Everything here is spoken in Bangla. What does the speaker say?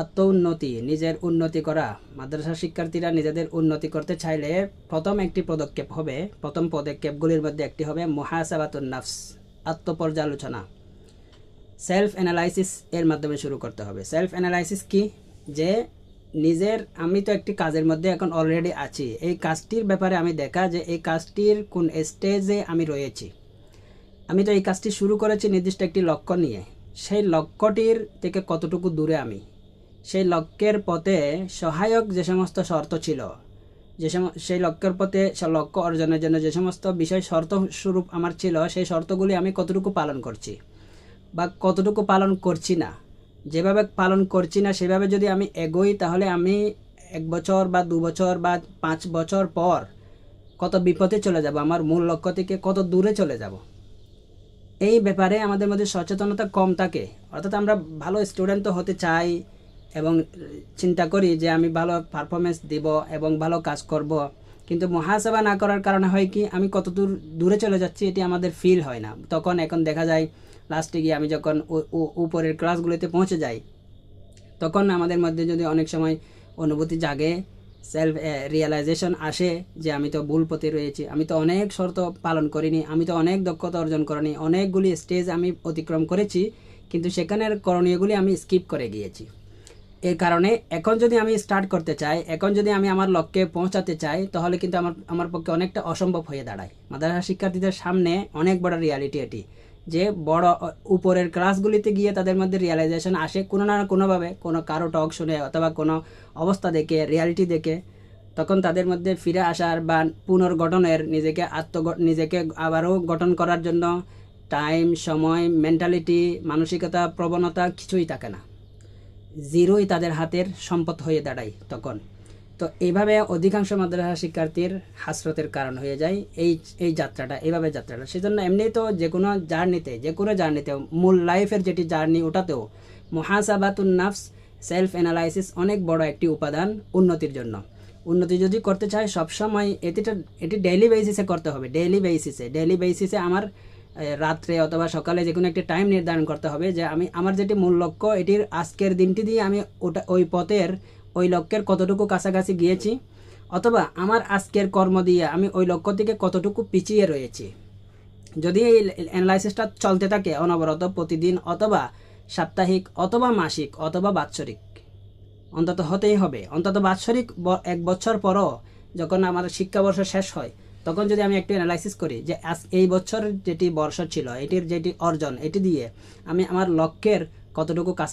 আত্ম উন্নতি, নিজের উন্নতি করা। মাদ্রাসা শিক্ষার্থীরা নিজেদের উন্নতি করতে চাইলে প্রথম পদক্ষেপগুলির মধ্যে একটি হবে মুহাসাবাতুন নাফস, আত্মপর্যালোচনা, সেলফ অ্যানালাইসিস এর মাধ্যমে শুরু করতে হবে। সেলফ অ্যানালাইসিস কি? যে আমি তো একটি কাজের মধ্যে এখন অলরেডি আছি, এই কাজটির ব্যাপারে আমি দেখা যে এই কাজটির কোন স্টেজে আমি রয়েছি। আমি তো এই কাজটি শুরু করেছি নির্দিষ্ট একটি লক্ষ্য নিয়ে, সেই লক্ষ্যটির থেকে কতটুকু দূরে আমি, সেই লক্ষ্যের পথে সহায়ক যে সমস্ত শর্ত ছিল, সেই লক্ষ্যের পথে লক্ষ্য অর্জনের জন্য যে সমস্ত বিষয় শর্ত স্বরূপ আমার ছিল, সেই শর্তগুলি আমি কতটুকু পালন করছি বা কতটুকু পালন করছি না। যেভাবে পালন করছি না সেভাবে যদি আমি এগোই, তাহলে আমি 1 বছর বা 2 বছর বা 5 বছর পর কত বিপদে চলে যাব, আমার মূল লক্ষ্য থেকে কত দূরে চলে যাব। এই ব্যাপারে আমাদের মধ্যে সচেতনতা কম থাকে। অর্থাৎ আমরা ভালো স্টুডেন্ট তো হতে চাই এবং চিন্তা করি যে আমি ভালো পারফরমেন্স দিব এবং ভালো কাজ করব, কিন্তু মুহাসাবা না করার কারণে হয় কি, আমি কত দূরে চলে যাচ্ছি এটি আমাদের ফিল হয় না। এখন দেখা যায় লাস্টে গিয়ে আমি যখন উপরের ক্লাসগুলিতে পৌঁছে যাই, তখন আমাদের মধ্যে যদি অনেক সময় অনুভূতি জাগে, সেলফ রিয়েলাইজেশন আসে যে আমি তো ভুল পথে রয়েছি, আমি তো অনেক শর্ত পালন করিনি, আমি তো অনেক দক্ষতা অর্জন করিনি, অনেকগুলি স্টেজ আমি অতিক্রম করেছি, কিন্তু সেখানের করণীয়গুলি আমি স্কিপ করে গিয়েছি। এর কারণে এখন যদি আমি স্টার্ট করতে চাই, এখন যদি আমি আমার লক্ষ্যে পৌঁছাতে চাই, তাহলে কিন্তু আমার পক্ষে অনেকটা অসম্ভব হয়ে দাঁড়ায়। মাদ্রাসা শিক্ষার্থীদের সামনে অনেক বড় রিয়ালিটি এটি, যে বড় উপরের ক্লাসগুলিতে গিয়ে তাদের মধ্যে রিয়েলাইজেশন আসে কোনো না কোনোভাবে, কোনো কারো টক শুনে অথবা কোনো অবস্থা দেখে, রিয়ালিটি দেখে, তখন তাদের মধ্যে ফিরে আসার বা পুনর্গঠনের, নিজেকে আবারও গঠন করার জন্য টাইম, সময়, মেন্টালিটি, মানসিকতা, প্রবণতা কিছুই থাকে না। জিরোই তাদের হাতের সম্পদ হয়ে দাঁড়ায় তখন। তো এইভাবে অধিকাংশ মাদ্রাসা শিক্ষার্থীর হাসরতের কারণ হয়ে যায় এই যাত্রাটা, সেজন্য এমনি তো যে কোনো জার্নিতে মূল লাইফের যেটি জার্নি, ওটাতেও মুহাসাবাতুন নাফস, সেলফ অ্যানালাইসিস অনেক বড় একটি উপাদান উন্নতির জন্য। উন্নতি যদি করতে চাই, সবসময় এটি ডেইলি বেসিসে করতে হবে। ডেইলি বেসিসে আমার রাত্রে অথবা সকালে যে কোনো একটি টাইম নির্ধারণ করতে হবে যে আমার যেটি মূল লক্ষ্য, এটির আজকের দিনটি দিয়ে আমি ওই লক্ষ্যের কতটুকু কাছাকাছি গিয়েছি, অথবা আমার আজকের কর্ম দিয়ে আমি ওই লক্ষ্য থেকে কতটুকু পিছিয়ে রয়েছি। যদি এই অ্যানালাইসিসটা চলতে থাকে অনবরত, প্রতিদিন অথবা সাপ্তাহিক অথবা মাসিক অথবা বাৎসরিক, অন্তত হতেই হবে। অন্তত বাৎসরিক 1 বছর পরও যখন আমার শিক্ষাবর্ষ শেষ হয়, তখন যদি আমি একটু অ্যানালাইসিস করি যে এই বছর যেটি বর্ষ ছিল, এটির যেটি অর্জন, এটি দিয়ে আমি আমার লক্ষ্যের কতটুকু কাছে